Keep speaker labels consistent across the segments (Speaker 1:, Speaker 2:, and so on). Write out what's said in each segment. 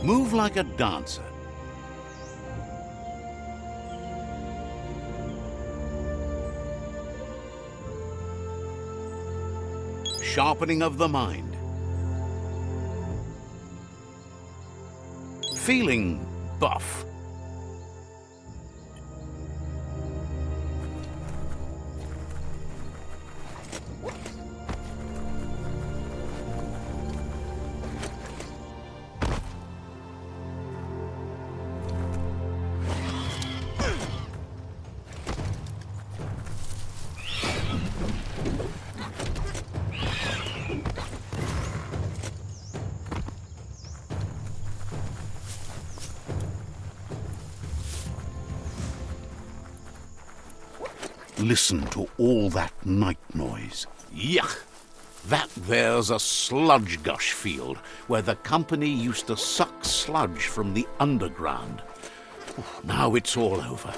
Speaker 1: Move like a dancer. Sharpening of the mind. Feeling buff. Listen to all that night noise. Yuck! That there's a sludge gush field where the company used to suck sludge from the underground. Now it's all over.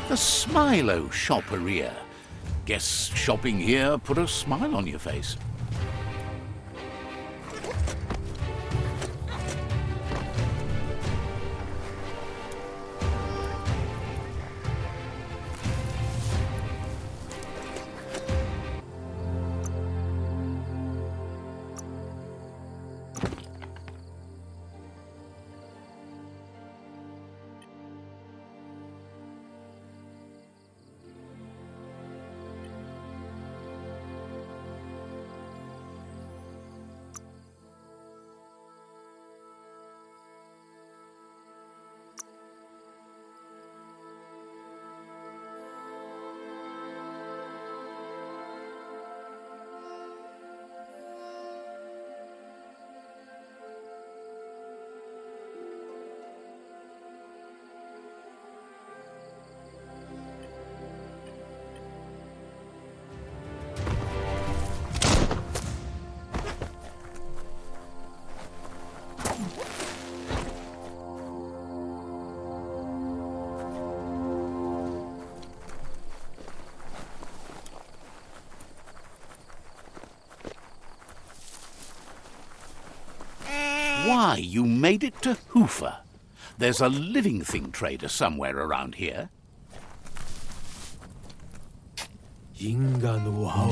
Speaker 1: The Smilo Shopperia. Guess shopping here put a smile on your face. Why, you made it to Hoofer. There's a living thing trader somewhere around here.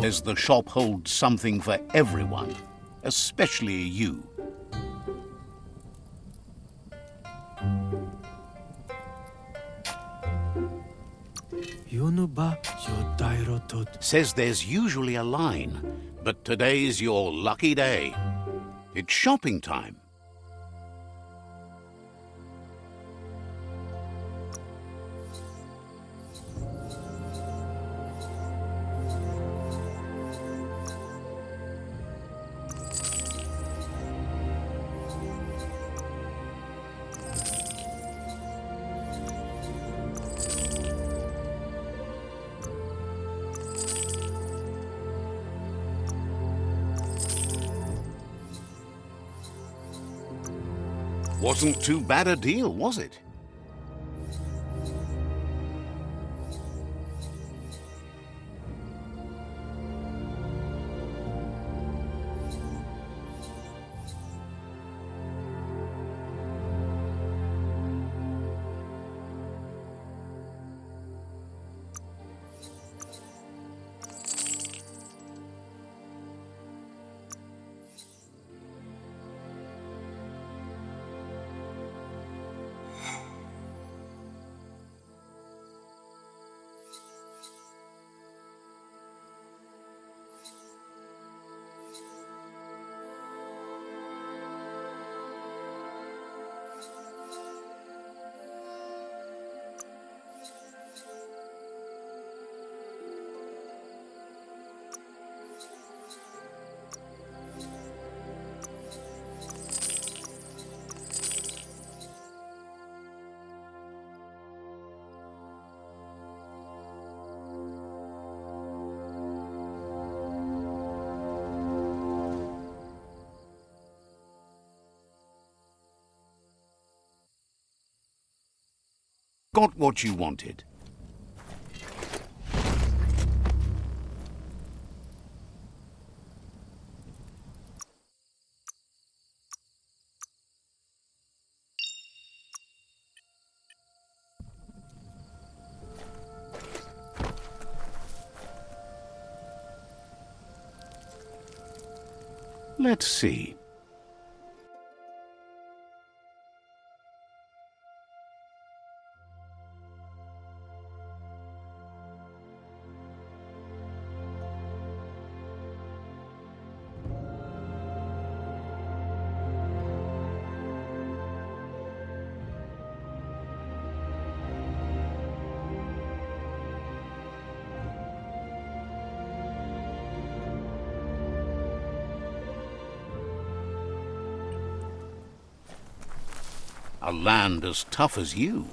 Speaker 1: Does the shop hold something for everyone, especially you? Says there's usually a line, but today's your lucky day. It's shopping time. Wasn't too bad a deal, was it? Got what you wanted. Let's see. A land as tough as you.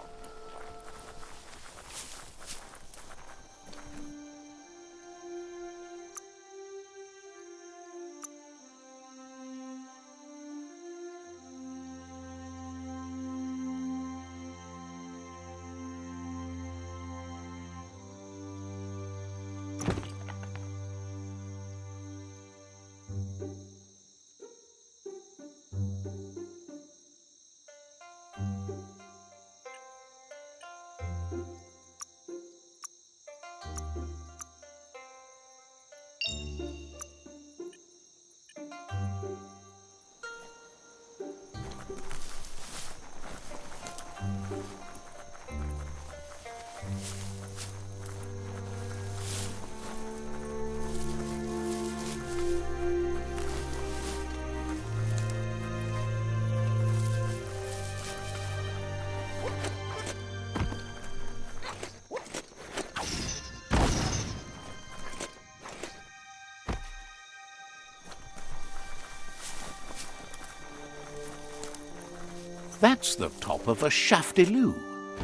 Speaker 1: That's the top of a shaftiloo,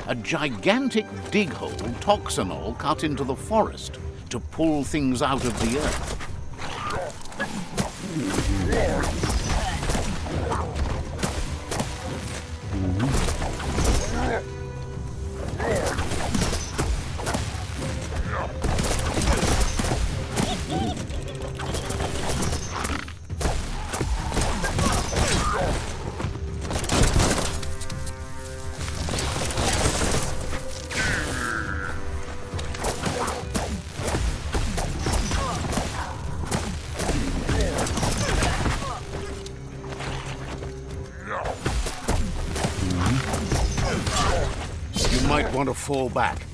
Speaker 1: a gigantic dig hole toxinol cut into the forest to pull things out of the earth. You might want to fall back.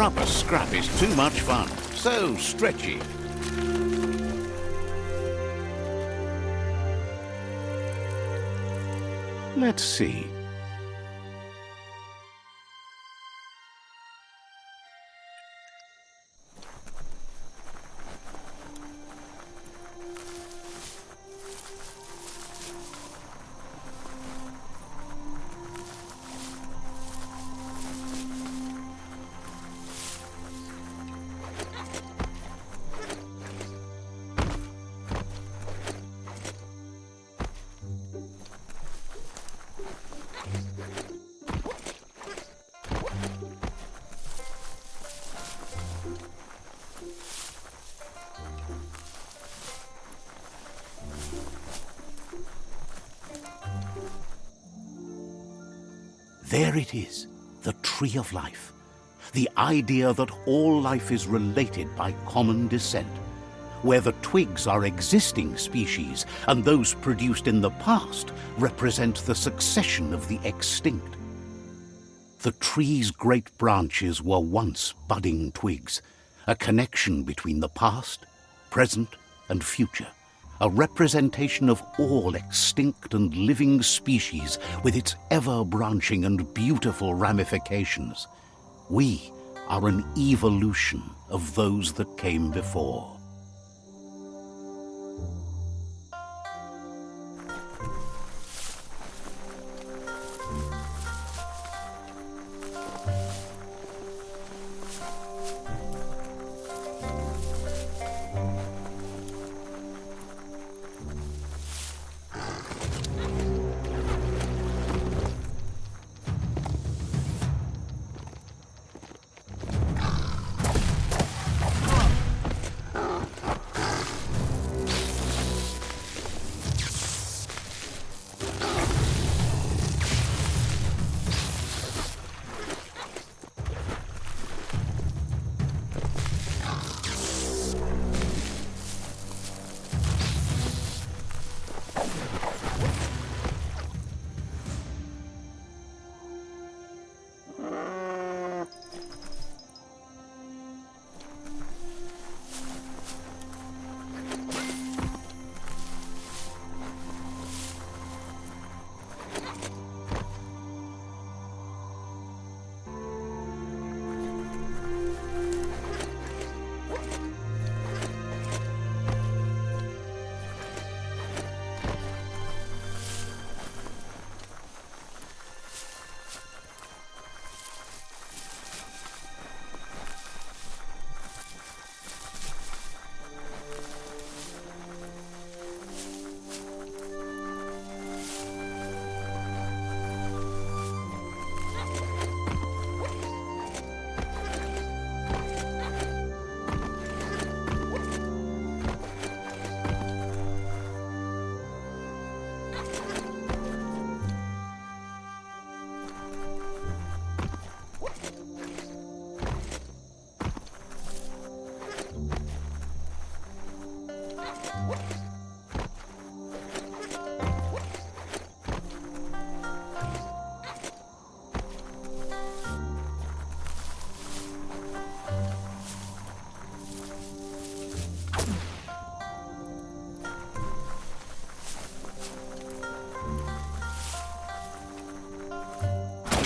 Speaker 1: Rubber scrap is too much fun. So stretchy. Let's see. There it is, the tree of life. The idea that all life is related by common descent, where the twigs are existing species and those produced in the past represent the succession of the extinct. The tree's great branches were once budding twigs, a connection between the past, present, and future. A representation of all extinct and living species with its ever-branching and beautiful ramifications. We are an evolution of those that came before.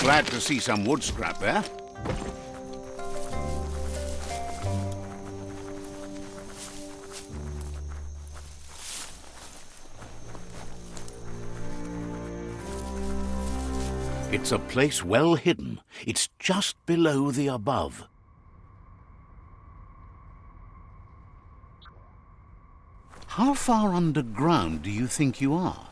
Speaker 1: Glad to see some wood scrap there. It's a place well hidden. It's just below the above. How far underground do you think you are?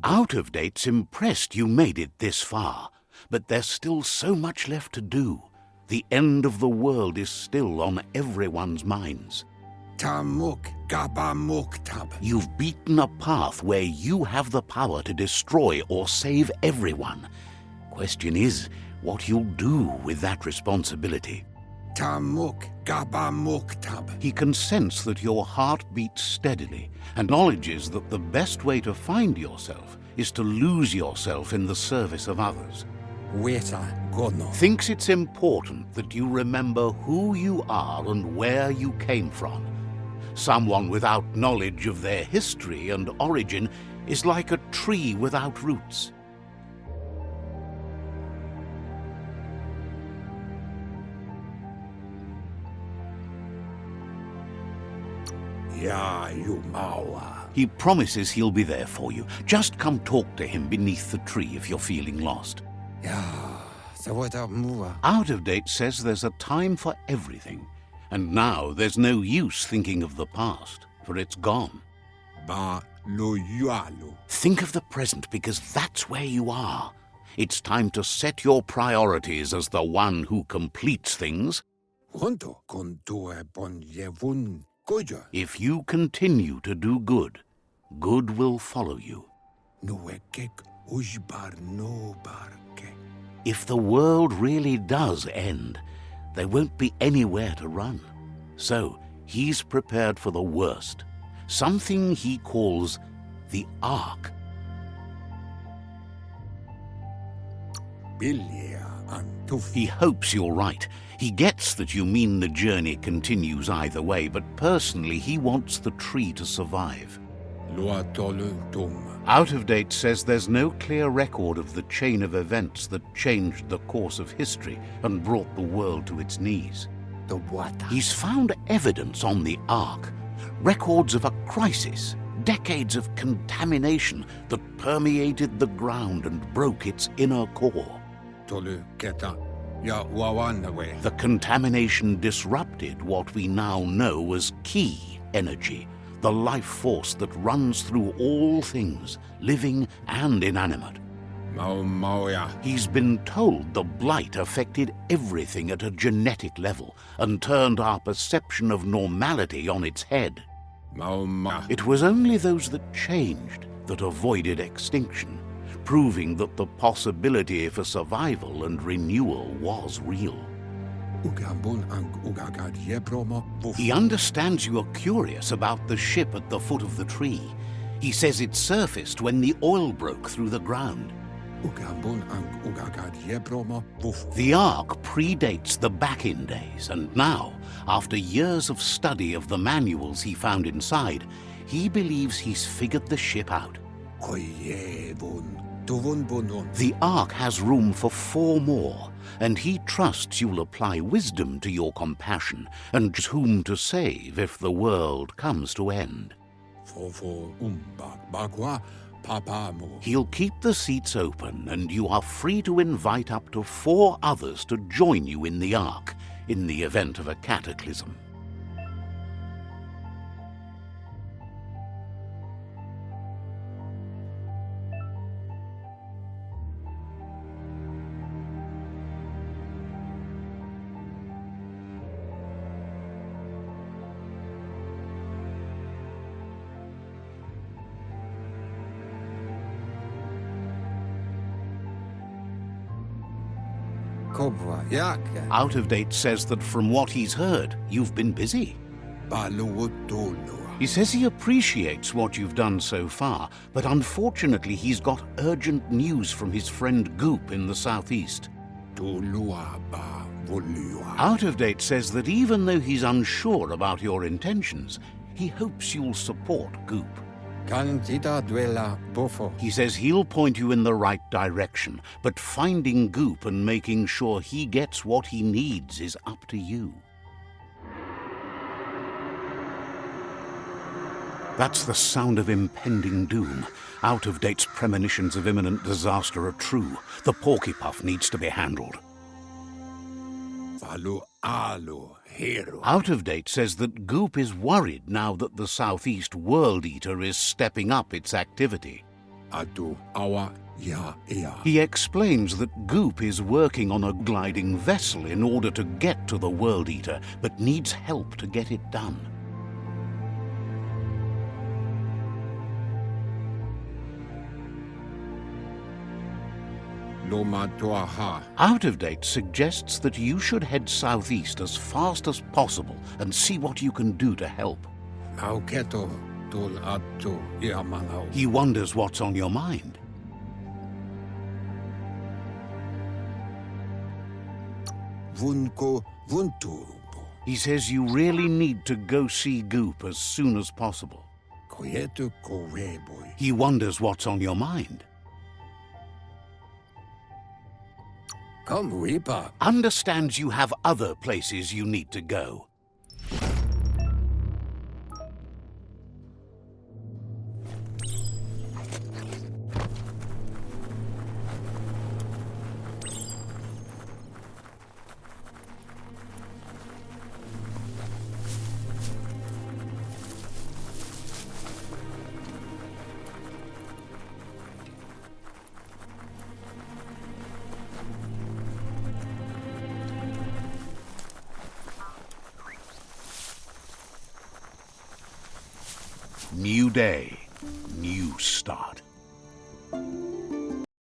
Speaker 1: Out of Date's impressed you made it this far, but there's still so much left to do. The end of the world is still on everyone's minds.
Speaker 2: Tamuk
Speaker 1: You've beaten a path where you have the power to destroy or save everyone. Question is, what you'll do with that responsibility. He can sense that your heart beats steadily, and acknowledges that the best way to find yourself is to lose yourself in the service of others. Thinks it's important that you remember who you are and where you came from. Someone without knowledge of their history and origin is like a tree without roots. He promises he'll be there for you. Just come talk to him beneath the tree if you're feeling lost. Out of Date says there's a time for everything, and now there's no use thinking of the past, for it's gone. Think of the present, because that's where you are. It's time to set your priorities as the one who completes things. If you continue to do good, good will follow you. If the world really does end, there won't be anywhere to run. So he's prepared for the worst, something he calls the Ark. He hopes you're right. He gets that you mean the journey continues either way, but personally he wants the tree to survive. Out of Date says there's no clear record of the chain of events that changed the course of history and brought the world to its knees. He's found evidence on the Ark, records of a crisis, decades of contamination that permeated the ground and broke its inner core. The contamination disrupted what we now know as Ki energy, the life force that runs through all things, living and inanimate. He's been told the blight affected everything at a genetic level and turned our perception of normality on its head. It was only those that changed that avoided extinction, proving that the possibility for survival and renewal was real. He understands you are curious about the ship at the foot of the tree. He says it surfaced when the oil broke through the ground. The Ark predates the back-in days, and now, after years of study of the manuals he found inside, he believes he's figured the ship out. The Ark has room for 4 more, and he trusts you'll apply wisdom to your compassion and choose whom to save if the world comes to end. He'll keep the seats open, and you are free to invite up to 4 others to join you in the Ark in the event of a cataclysm. Out of Date says that from what he's heard, you've been busy. He says he appreciates what you've done so far, but unfortunately he's got urgent news from his friend Goop in the southeast. Out of Date says that even though he's unsure about your intentions, he hopes you'll support Goop. He says he'll point you in the right direction, but finding Goop and making sure he gets what he needs is up to you. That's the sound of impending doom. Out of Date's premonitions of imminent disaster are true. The Porky-Puff needs to be handled. Out of Date says that Goop is worried now that the Southeast World Eater is stepping up its activity. He explains that Goop is working on a gliding vessel in order to get to the World Eater, but needs help to get it done.
Speaker 2: Loma Toaha.
Speaker 1: Out of Date suggests that you should head southeast as fast as possible and see what you can do to help.
Speaker 2: Mauketo Tul Atu Iamanau.
Speaker 1: He wonders what's on your mind.
Speaker 2: Vunko Vunturupo.
Speaker 1: He says you really need to go see Goop as soon as possible.
Speaker 2: Koyetu Koreboy.
Speaker 1: He wonders what's on your mind.
Speaker 2: Come Reaper.
Speaker 1: Understands you have other places you need to go. New day, new start.